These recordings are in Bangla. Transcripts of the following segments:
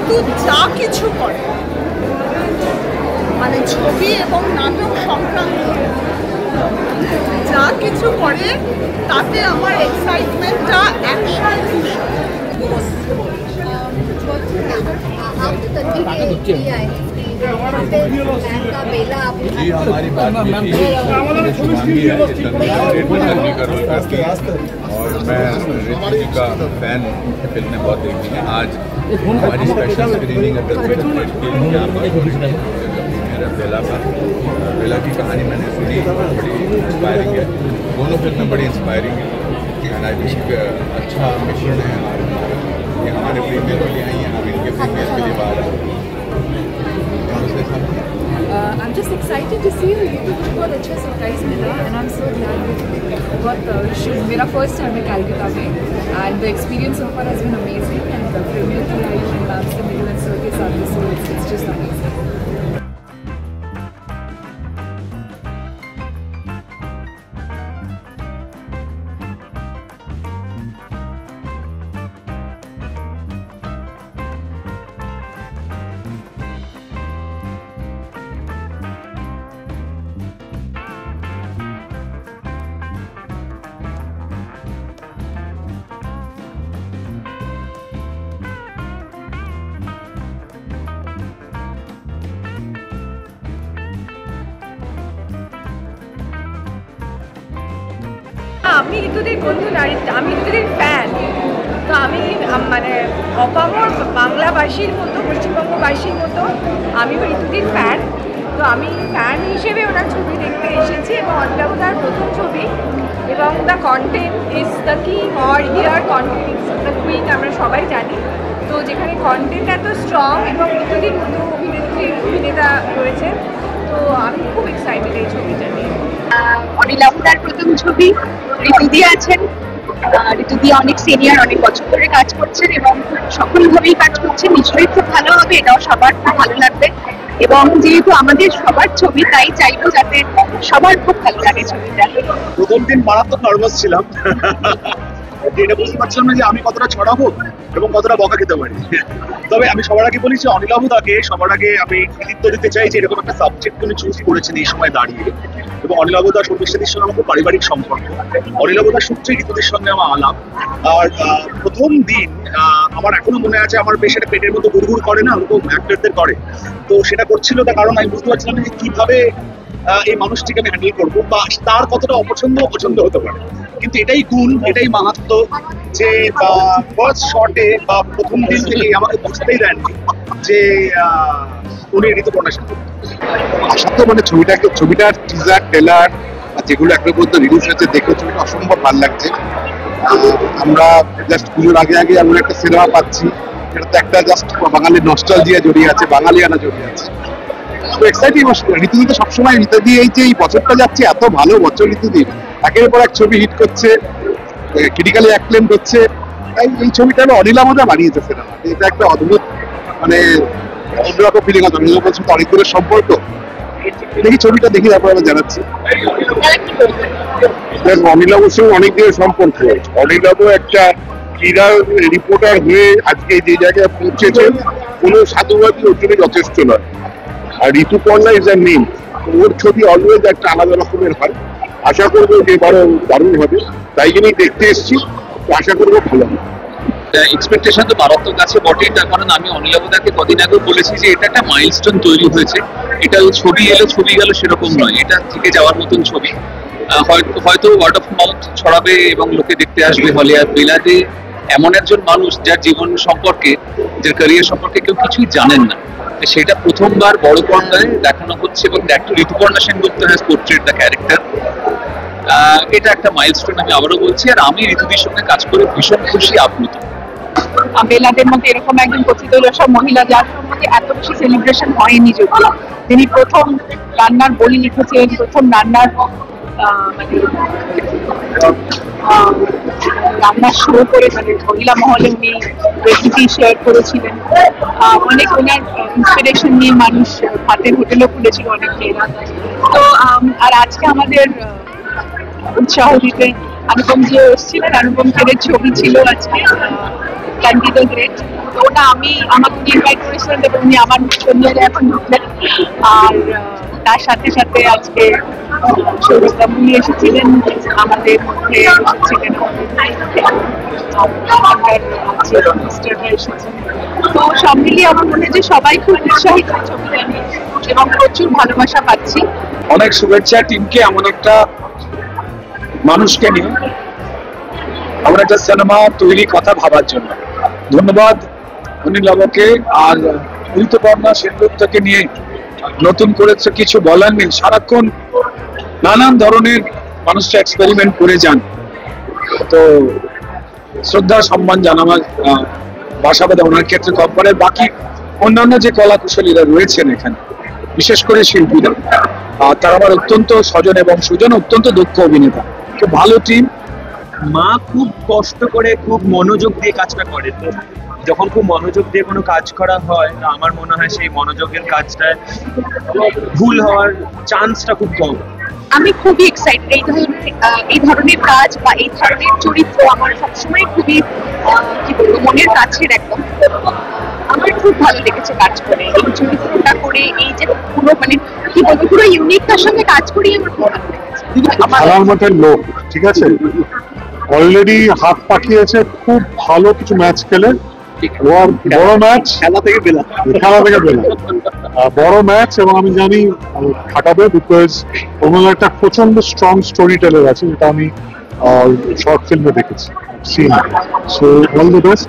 ঋতু যা কিছু করে মানে ছবি এবং নাটক সংক্রান্ত যা কিছু করে তাতে আমার এক্সাইটমেন্টটা 100%। जी हमारी बात शुभांगी है और मैं ऋतु जी का फैन फिल्में बहुत देखी हैं। आज हमारी स्पेशल स्क्रीनिंग है बेला का। बेला की कहानी मैंने सुनी, बड़ी इंस्पायरिंग है। दोनों फिल्में बड़ी इंस्पायरिंग है एंड आई थिंक अच्छा मिश्रण है। ये हमारे प्रीमियर के लिए आई हैं, हम इनके प्रीमियर के लिए बाहर हैं। I'm just excited to see you. मुझे बहुत अच्छा सरप्राइज मिला and I'm so glad बहुत मेरा first time है कैलकाटा में and the experience so far has been amazing and the premiere की आई and मैम से मिली and सर के साथ so it's just amazing. আমি ঋতুদের বন্ধু নারী, আমি ঋতুদের ফ্যান। তো আমি মানে অপামর বাংলাভাষীর মতো পশ্চিমবঙ্গবাসীর মতো আমিও ঋতুদের ফ্যান। তো আমি ফ্যান হিসেবে ওনার ছবি দেখতে এসেছি এবং অনিলাভদার প্রথম ছবি এবং the content is the king or here content is the queen, আমরা সবাই জানি। তো যেখানে কন্টেন্ট এত স্ট্রং এবং ঋতুদের মতো অভিনেতা রয়েছে, তো আমি খুব এক্সাইটেড এই ছবিটা নিয়ে। অনিলাভদার প্রথম ছবি, ঋতুদি আছেন। ঋতুদি অনেক সিনিয়র, অনেক বছর ধরে কাজ করছেন এবং সফলভাবেই কাজ করছেন। নিশ্চয়ই খুব ভালো হবে, এটাও সবার খুব ভালো লাগবে এবং যেহেতু আমাদের সবার ছবি তাই চাইবো যাতে সবার খুব ভালো লাগে ছবিটা। প্রথম দিন মারাত্মক নার্ভাস ছিলাম, এটা বুঝতে পারছিলাম না যে আমি কতটা ছড়াবো এবং কতটা বকা খেতে পারি। তবে আমি সবার আগে বলি যে অনিলাভদাকে সবার আগে আমি কৃতিত্ব দিতে চাই যে এরকম একটা সাবজেক্ট উনি চুজ করেছেন এই সময় দাঁড়িয়ে। এবং অনিলাভদা শর্মিষ্ঠাদির সঙ্গে আমার খুব পারিবারিক সম্পর্ক, অনিলাভদার সূত্রে ঋতুদের সঙ্গে আমার আলাপ। আর প্রথম দিন আমার এখনো মনে আছে, আমার বেশ একটা পেটের মতো গুড়গুড় করে না, ওরকম অ্যাক্টরদের করে, তো সেটা করছিল। তার কারণ আমি বুঝতে পারছিলাম যে কিভাবে এই মানুষটিকে আমি হ্যান্ডেল করবো বা তার কতটা অপছন্দ হতে পারে। কিন্তু এটাই গুণ, এটাই মাহাত্ম্য যে ফার্স্ট শটে বা প্রথম দিন থেকেই আমাকে বুঝতেই দেননি যে উনি ঋতুপর্ণা সেন। আশা তো মানে ছবিটার টিজার ট্রেলার যেগুলো একটা পর্যন্ত রিলিজ হয়েছে দেখে ছবিটা অসম্ভব ভালো লাগছে। আমরা জাস্ট পুজোর আগে এমন একটা সিনেমা পাচ্ছি সেটাতে একটা জাস্ট বাঙালির নস্টালজিয়া জড়িয়ে আছে, বাঙালিয়ানা জড়িয়ে আছে। এক্সাইটিং। ঋতুদি তো সবসময় ঋতুদি এই যে এই বছরটা যাচ্ছে এত ভালো বছর, ঋতুদি একের পর এক ছবি হিট করছে, ক্রিটিক্যালি অ্যাক্লেম করছে। তাই এই ছবিটা অনিলাভদা বানিয়েছে সিনেমা, এটা একটা অদ্ভুত মানে অন্যরকম ফিলিং আছে। অনিলাভদার সাথে অনেক দূরের সম্পর্ক। দেখি ছবিটা দেখি তারপর আমরা জানাচ্ছি। অনিলাভর সঙ্গে অনেক দিনের সম্পর্ক। অনিলাভ একটা ক্রীড়া রিপোর্টার হয়ে আজকে যে জায়গায় পৌঁছেছে কোনো সাধুবাদী ওর জন্য যথেষ্ট নয়। আর ঋতুপর্ণা ইজ আ নেম, ওর ছবি অলওয়েজ একটা আলাদা রকমের হয়। আশা করবো যে বড় দারুণ হবে, তাই জন্যই দেখতে এসেছি। আশা করবো ভালো হবে। এক্সপেকটেশন তো মারাত্মক আছে বটেই, তার কারণ আমি অনিলাভদাকে কদিন আগে বলেছি যে এটা একটা মাইলস্টোন তৈরি হয়েছে। এটা ছবি এলো ছবি গেল সেরকম নয়, এটা থেকে যাওয়ার মতন ছবি। হয়তো ওয়ার্ড অফ মাউথ ছড়াবে এবং লোকে দেখতে আসবে হলে। আর বেলাতে এমন একজন মানুষ যার জীবন সম্পর্কে, যার ক্যারিয়ার সম্পর্কে কেউ কিছুই জানেন না, সেটা প্রথমবার বড় পর্দায় দেখানো হচ্ছে এবং Rituparna Sengupta has portrait the character. এটা একটা মাইলস্টোন, আমি আবারও বলছি। আর আমি ঋতুদির সঙ্গে কাজ করে ভীষণ খুশি, আপ্লুত। বেলাদের মধ্যে এরকম একজন প্রথিতযশা মহিলা যার সম্পর্কে এত বেশি সেলিব্রেশন হয়নি, যদি তিনি প্রথম রান্নার বই লিখেছেন, প্রথম রান্নার মানে রান্নার শো করে মানে মহিলা মহলে উনি রেসিপি শেয়ার করেছিলেন। অনেক ওনার ইন্সপিরেশন নিয়ে মানুষ হাতের হোটেলও খুলেছিল অনেক মেয়েরা। তো আর আজকে আমাদের উৎসাহ দিতে অনুপম জি এসেছিলেন। অনুপম খেরের ছবি ছিল আজকে ক্যান্ডি দ্য গ্রেট। তো ওটা আমি আমাকে ইনভাইট করেছিলেন এবং উনি আমার সন্ধ্যারে এখন ঢুকলেন। আর তার সাথে সাথে আজকে সৌরভ উনি এসেছিলেন, আমাদের মধ্যে এসেছিলেন এসেছেন। তো সব মিলিয়ে আমার মনে হয় যে সবাই খুব উৎসাহিত ছবিটা নিয়ে এবং প্রচুর ভালোবাসা পাচ্ছি। অনেক শুভেচ্ছা টিমকে এমন একটা মানুষকে নিয়ে আমরা একটা সিনেমা তৈরি কথা ভাবার জন্য। ধন্যবাদ অনিলাবকে আর ঋতুপর্ণা সেনগুপ্তকে নিয়ে নতুন করেছে, কিছু বলার নেই। সারাক্ষণ নানান ধরনের মানুষটা এক্সপেরিমেন্ট করে যান। তো শ্রদ্ধা সম্মান জানাবার বাসাবাদে ওনার ক্ষেত্রে কম্পারের বাকি অন্যান্য যে কলা কুশলীরা রয়েছেন এখানে, বিশেষ করে শিল্পীরা, তারা আমার অত্যন্ত স্বজন এবং সুজন, অত্যন্ত দক্ষ অভিনেতা। খুব ভালো টিম। মা খুব কষ্ট করে, খুব মনোযোগ দিয়ে কাজটা করে। তো যখন খুব মনোযোগ দিয়ে কোনো কাজ করা হয়, তো আমার মনে হয় সেই মনোযোগের কাজটায় ভুল হওয়ার চান্সটা খুব কম। আমি খুবই এক্সাইটেড এই ধরনের কাজ বা এই ধরনের চরিত্র আমার সবসময় খুবই কি বলবো মনের কাছের একদম। আমার খুব ভালো লেগেছে কাজ করে, এই চরিত্রটা করে, এই যে পুরো মানে কি বলবো পুরো ইউনিকটার সঙ্গে কাজ করি আমার খুব ভালো লেগেছে। খেলার মধ্যে লোক, ঠিক আছে, অলরেডি হাত পাকিয়েছে খুব ভালো কিছু ম্যাচ খেলে। বড় ম্যাচ, খেলা থেকে বেলা বড় ম্যাচ, এবং আমি জানি খাটাবে, বিকজ ওনার একটা প্রচন্ড স্ট্রং স্টোরি টেলার আছে, যেটা আমি শর্ট ফিল্মে দেখেছি। So all the best.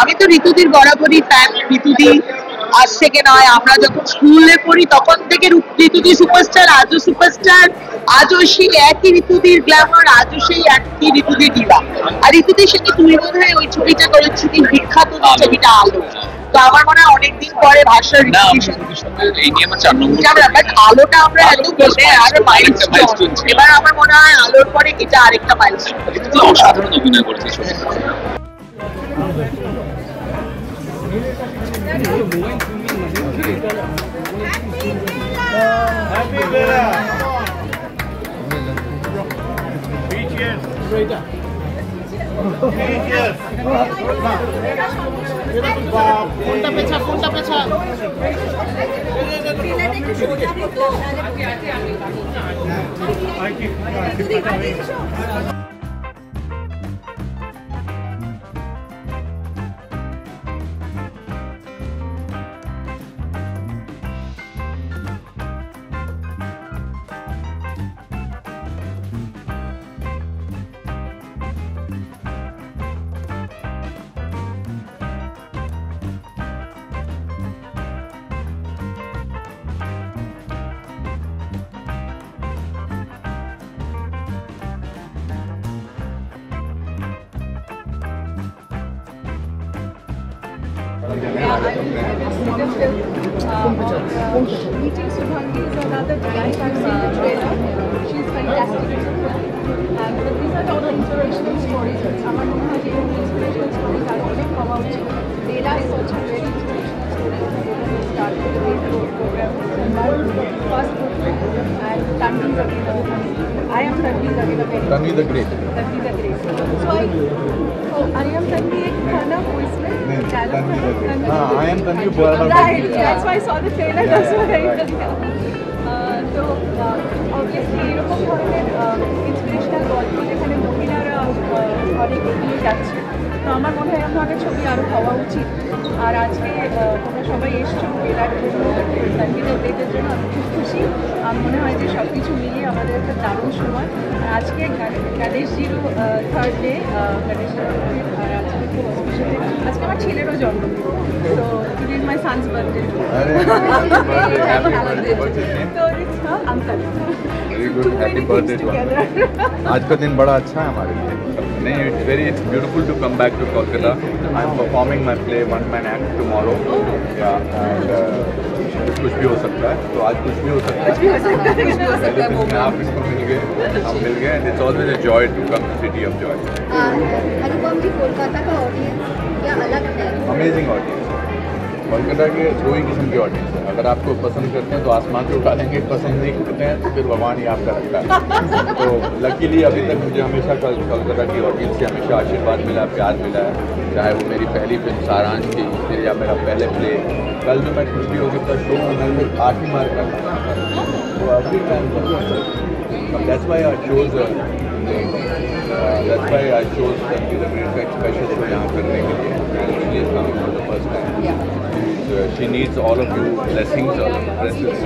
আমি তো ঋতুদির বরাবরই ফ্যান। ঋতুদি আজ থেকে নয়, আমরা যখন স্কুলে পড়ি তখন থেকে ঋতুদি সুপারস্টার, আজও সুপারস্টার, আজও সেই একই ঋতুদির গ্ল্যামার, আজও সেই একই ঋতুদির ডিবা। আর ঋতুদির সাথে তুই বোধ হয় ওই ছবিটা করেছিলি, বিখ্যাত ছবিটা আলো। তো আমার মনে হয় অনেকদিন পরে ভাষা আলোটা আমরা এত বলতে আরো মাইলস্টোন। এবার আমার মনে হয় আলোর পরে এটা আরেকটা মাইলস্টোন। অসাধারণ অভিনয় করেছে ছবি। কোনটা পেছা Meeting Subhangi is another delight. I've seen the trailer. She's fantastic. But these are all inspirational stories. আমার মনে হয় যে inspirational stories are অনেক হওয়া উচিত. Leela is also a very inspirational story. Start with the Leela Road program. First book and Tanvi Zagina. I am Tanvi Zagina. Tanvi the Great. Tanvi the Great. So I am Tanvi एक खाना वो इसमें I am Tanvi Buara. Right, that's why I saw the trailer. That's why I তো obviously এরকম ধরনের ইন্সপিরেশনাল গল্প যেখানে মহিলারা অনেক এগিয়ে যাচ্ছে, তো আমার মনে হয় এরকম ধরনের ছবি আরও হওয়া উচিত। আর আজকে তোমরা সবাই এসছো এলার জন্য, সার্ভিসের ডেটের জন্য আমি খুব খুশি। আমার মনে হয় যে সব কিছু মিলিয়ে আমাদের একটা দারুণ সময়। আর আজকে গণেশজিরও থার্ড ডে, গণেশ চতুর্থী, আর আজকে খুব অস্পেশাল। আজকে আমার ছেলেরও জন্মদিন, তো it is my son's birthday. তো it's uncle. Very good, happy birthday to uncle. आज का दिन बड़ा अच्छा है हमारे लिए। नहीं, it's beautiful to come back to Kolkata. I'm performing my play One Man Act tomorrow. Yeah, and कुछ भी हो सकता है, तो आज कुछ भी हो सकता है। आप इसको मिल गए, हम मिल गए, and it's always a joy to come to City of Joy. अनुपम जी, कोलकाता का ऑडियंस या अलग है? Amazing audience. कोलकाता के दो ही किस्म के ऑडियंस है, अगर आपको पसंद करते हैं तो आसमान से उठा देंगे, पसंद नहीं करते हैं तो फिर भगवान ही आपका रखता है। तो लकीली अभी तक मुझे हमेशा कोलकाता की ऑडियंस से हमेशा आशीर्वाद मिला, प्यार मिला है, चाहे वो मेरी पहली फिल्म सारांश थी फिर या मेरा पहले प्ले। कल जो मैं कुछ भी हो सकता शो मैं 8 ही मार कर तो अभी that's why I chose special show यहाँ करने के लिए, and she is coming for the first time. So she needs all of you blessings, all of the blessings.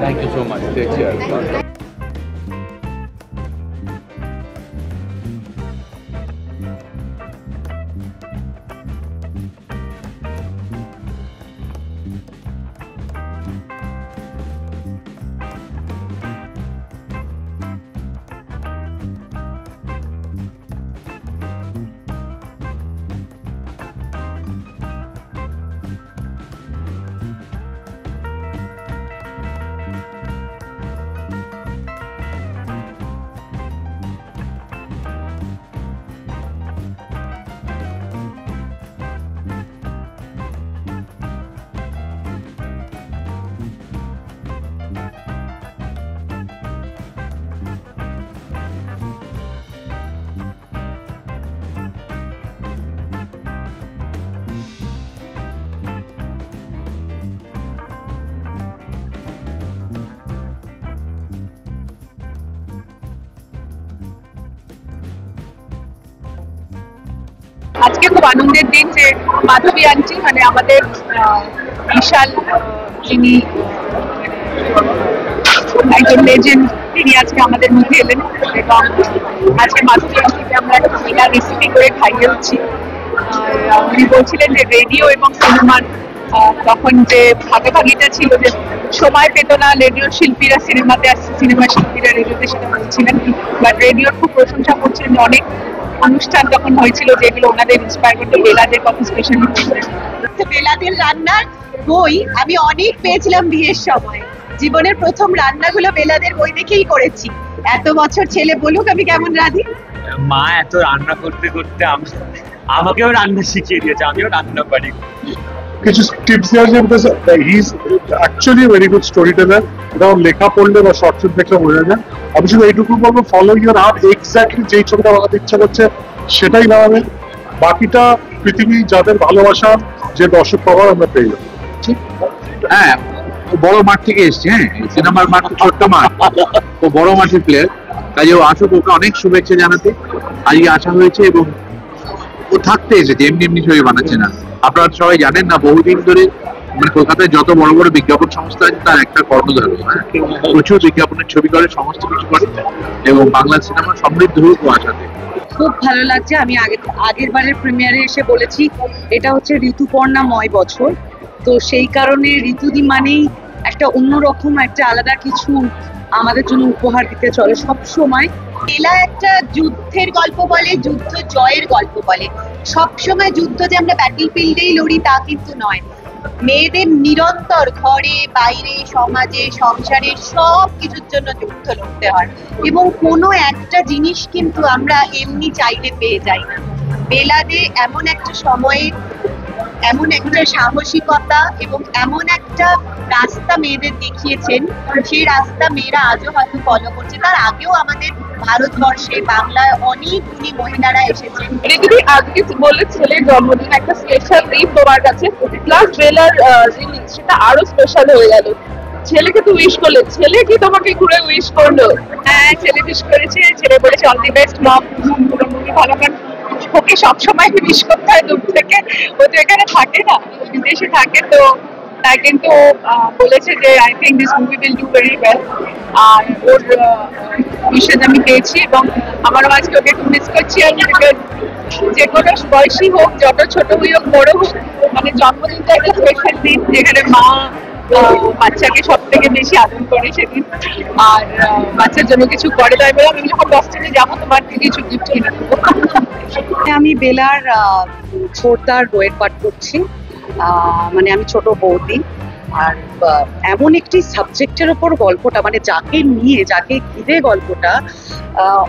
Thank you so much. Take care. আজকে খুব আনন্দের দিন যে মাধবী আন্টি মানে আমাদের বিশাল যিনি একজন লেজেন্ড তিনি আজকে আমাদের মধ্যে এলেন এবং আজকে মাধবী আন্টিকে আমরা একটা মেলা রেসিপি করে খাইয়েছি। উনি বলছিলেন যে রেডিও এবং সিনেমার তখন যে ভাগাভাগিটা ছিল যে সময় পেত না রেডিওর শিল্পীরা সিনেমাতে আসছে, সিনেমা শিল্পীরা রেডিওতে সেটা বলছিলেন, বাট রেডিওর খুব প্রশংসা করছিলেন। অনেক অনুষ্ঠান তখন হয়েছিল যেগুলো ওনাদের ইন্সপায়ার করতে, বেলাদের কথা স্পেশালি বেলাদের রান্নার বই আমি অনেক পেয়েছিলাম বিয়ের সময়। জীবনের প্রথম রান্নাগুলো বেলাদের বই দেখেই করেছি। এত বছর ছেলে বলুক আমি কেমন রাঁধি। মা এত রান্না করতে করতে আমাকেও রান্না শিখিয়ে দিয়েছে, আমিও রান্না পারি। কিছু টিপস দেওয়া যায়, because he is actually very good storyteller. এটা লেখা পড়লে বা শর্ট ফিল্ম দেখলে বোঝা যায়। আমি শুধু এইটুকু বলবো, ফলো ইউর হার্ট, এক্স্যাক্টলি যেই ছবিটা বানাতে ইচ্ছা করছে সেটাই বানাবেন। বাকিটা পৃথিবী যাদের ভালোবাসা যে দর্শক পাওয়ার আমরা পেয়ে যাবো। ঠিক, হ্যাঁ, বড় মাঠ থেকে এসছে, হ্যাঁ, সিনেমার মাঠ ছোট্ট মাঠ, ও বড় মাঠের প্লেয়ার, কাজে ও আসুক, ওকে অনেক শুভেচ্ছা জানাতে আজকে আসা হয়েছে। এবং ও থাকতে এসেছে, এমনি এমনি ছবি বানাচ্ছে না। আপনারা সবাই জানেন না, বহুদিন ধরে মানে কলকাতায় যত বড় বড় বিজ্ঞাপন সংস্থা আছে তার একটা কর্ণধার, প্রচুর বিজ্ঞাপনের ছবি করে, সমস্ত কিছু করে, এবং বাংলা সিনেমা সমৃদ্ধ হোক ও আশাতে। খুব ভালো লাগছে। আমি আগের বারের প্রিমিয়ারে এসে বলেছি এটা হচ্ছে ঋতুপর্ণাময় বছর, তো সেই কারণে ঋতুদি মানেই একটা অন্যরকম একটা আলাদা কিছু আমাদের জন্য উপহার দিতে চলে সব সময়। বেলা একটা যুদ্ধের গল্প বলে, যুদ্ধ জয়ের গল্প বলে। সবসময় যুদ্ধ যে আমরা ব্যাটল ফিল্ডেই লড়ি তা কিন্তু নয়। মেয়েদের নিরন্তর ঘরে বাইরে সমাজে সংসারে সব কিছুর জন্য যুদ্ধ লড়তে হয়, এবং কোনো একটা জিনিস কিন্তু আমরা এমনি চাইলে পেয়ে যাই না। বেলাদে এমন একটা সময়ে এমন একটা সাহসিকতা এবং এমন একটা রাস্তা মেয়েদের দেখিয়েছেন, সেই রাস্তা মেয়েরা আজও হয়তো ফলো করছে। তার আগেও আমাদের ভারতবর্ষে বাংলায় অনেক গুণী মহিলারা এসেছেন। ঋতুদি আজকে বললে ছেলের জন্মদিন, একটা স্পেশাল দিন তোমার কাছে, প্লাস ট্রেলার রিলিজ, সেটা আরো স্পেশাল হয়ে গেল। ছেলেকে তো উইশ করলে, ছেলে কি তোমাকে ঘুরে উইশ করলো? হ্যাঁ, ছেলে উইশ করেছে, ছেলে বলেছে অল দি বেস্ট মম, ভালো। কারণ ওকে সবসময় উইশ করতে হয় দূর থেকে, ও তো এখানে থাকে না, বিদেশে থাকে, তো তাই কিন্তু বলেছে যে I think this movie will do very well. আর ওর উইশেস আমি পেয়েছি এবং আমারও আজকে ওকে একটু মিস করছি। আর যে কোনো বয়সী হোক, যত ছোট হই হোক বড় হোক, মানে জন্মদিনটা একটা স্পেশাল দিন যেখানে মা বাচ্চাকে সব থেকে বেশি আদর করে সেদিন, আর বাচ্চার জন্য কিছু করে। তাই বলে আমি যখন 10 দিনে যাবো তোমার কিছু গিফট কিনে দেবো। আমি বেলার ছোটদার বইয়ের পাঠ করছি, মানে আমি ছোট বৌদি। আর এমন একটি সাবজেক্টের ওপর গল্পটা, মানে যাকে নিয়ে, যাকে ঘিরে গল্পটা,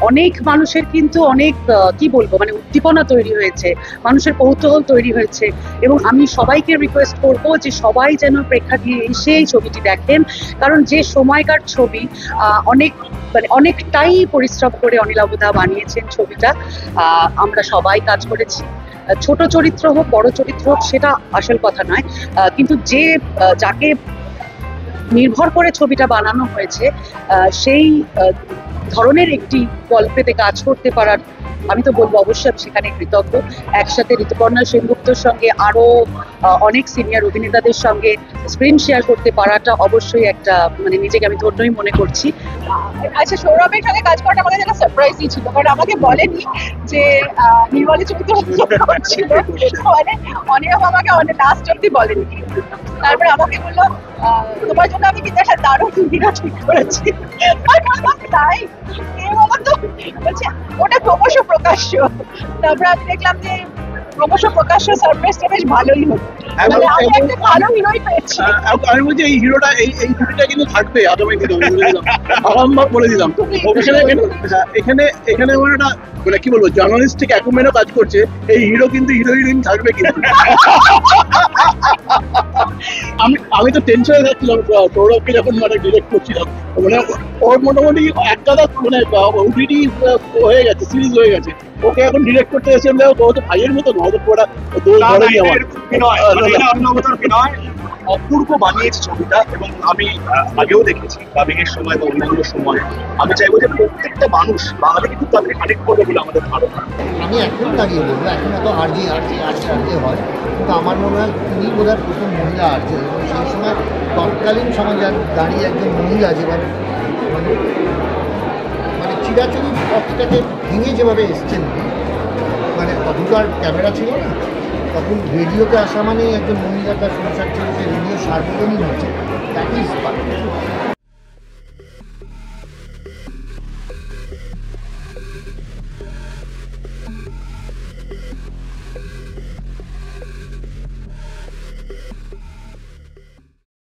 অনেক মানুষের কিন্তু অনেক কি বলবো, মানে উদ্দীপনা তৈরি হয়েছে, মানুষের কৌতূহল তৈরি হয়েছে। এবং আমি সবাইকে রিকোয়েস্ট করব যে সবাই যেন প্রেক্ষাগৃহে এসে এই ছবিটি দেখেন, কারণ যে সময়কার ছবি, অনেক মানে অনেকটাই পরিশ্রম করে অনিলাভদা বানিয়েছেন ছবিটা। আমরা সবাই কাজ করেছি, ছোট চরিত্র হোক বড় চরিত্র হোক সেটা আসল কথা নয়, কিন্তু যাকে নির্ভর করে ছবিটা বানানো হয়েছে সেই ধরনের একটি গল্পেতে কাজ করতে পারার, আমি তো বলবো অবশ্যই সেখানে কৃতজ্ঞ। একসাথে ঋতুপর্ণা সেনগুপ্তর সঙ্গে আরো অনেক সিনিয়র অভিনেতাদের সঙ্গে স্ক্রিন শেয়ার করতে পারাটা অবশ্যই একটা, মানে নিজেকে আমি ধন্যই মনে করছি। আচ্ছা, সৌরভের সঙ্গে কাজ করাটা আমাকে যেন সারপ্রাইজই ছিল, কারণ আমাকে বলেনি যে নির্মলের ছবিতে ছিল, মানে অনিরব আমাকে অনেক লাস্ট অব্দি বলেনি। তারপরে আমাকে বললো তোমার জন্য আমি কিন্তু একটা দারুণ ভিডিও ঠিক করেছি। তাই তো বলছে ওটা ক্রমশ প্রকাশ্য। তারপরে আমি দেখলাম যে ক্রমশ প্রকাশ্য সারপ্রাইজটা বেশ ভালোই হলো, মানে আমি একটা ভালো হিরোই পেয়েছি। আমি বলছি এই হিরোটা এই ছবিটা কিন্তু থাকবে আগামী দিনে, আরামবাগ বলে দিলাম। এখানে এখানে আমার একটা মানে কি বলবো, জার্নালিস্টিক অ্যাকুমেন্টও কাজ করছে, এই হিরো কিন্তু হিরো হিরোইন থাকবে কিন্তু। আমি তো টেনশনে থাকছিলাম সৌরভকে যখন মানে ডিরেক্ট করছিলাম, মানে ওর মোটামুটি এক গাদা মানে ওটিটি হয়ে গেছে, সিরিজ হয়ে গেছে, ওকে এখন ডিরেক্ট করতে এসে ও তো ভাইয়ের মতো না, ওদের পুরো অপূর্ব বানিয়েছে ছবিটা। এবং আমি আগেও দেখেছি ডাবিং এর সময় বা অন্যান্য সময়, আমি চাইবো যে প্রত্যেকটা মানুষ বাঙালি কিন্তু তাদেরকে কানেক্ট করবে বলে আমাদের ধারণা। আমি এখন দাঁড়িয়ে বলবো, এখন তো আরজি হয়, কিন্তু আমার মনে হয় তিনি বোধহয় প্রথম মহিলা আরজি, এবং সেই সময় তৎকালীন সমাজে দাঁড়িয়ে একজন মহিলা যেভাবে মানে মানে চিরাচরিত পথটাকে ভেঙে যেভাবে এসছেন, মানে তখন তো আর ক্যামেরা ছিল না, তখন রেডিওতে আসা মানেই একজন মহিলা তার সংসার ছেড়ে রেডিও সার্বজনীন হচ্ছে, দ্যাট ইজ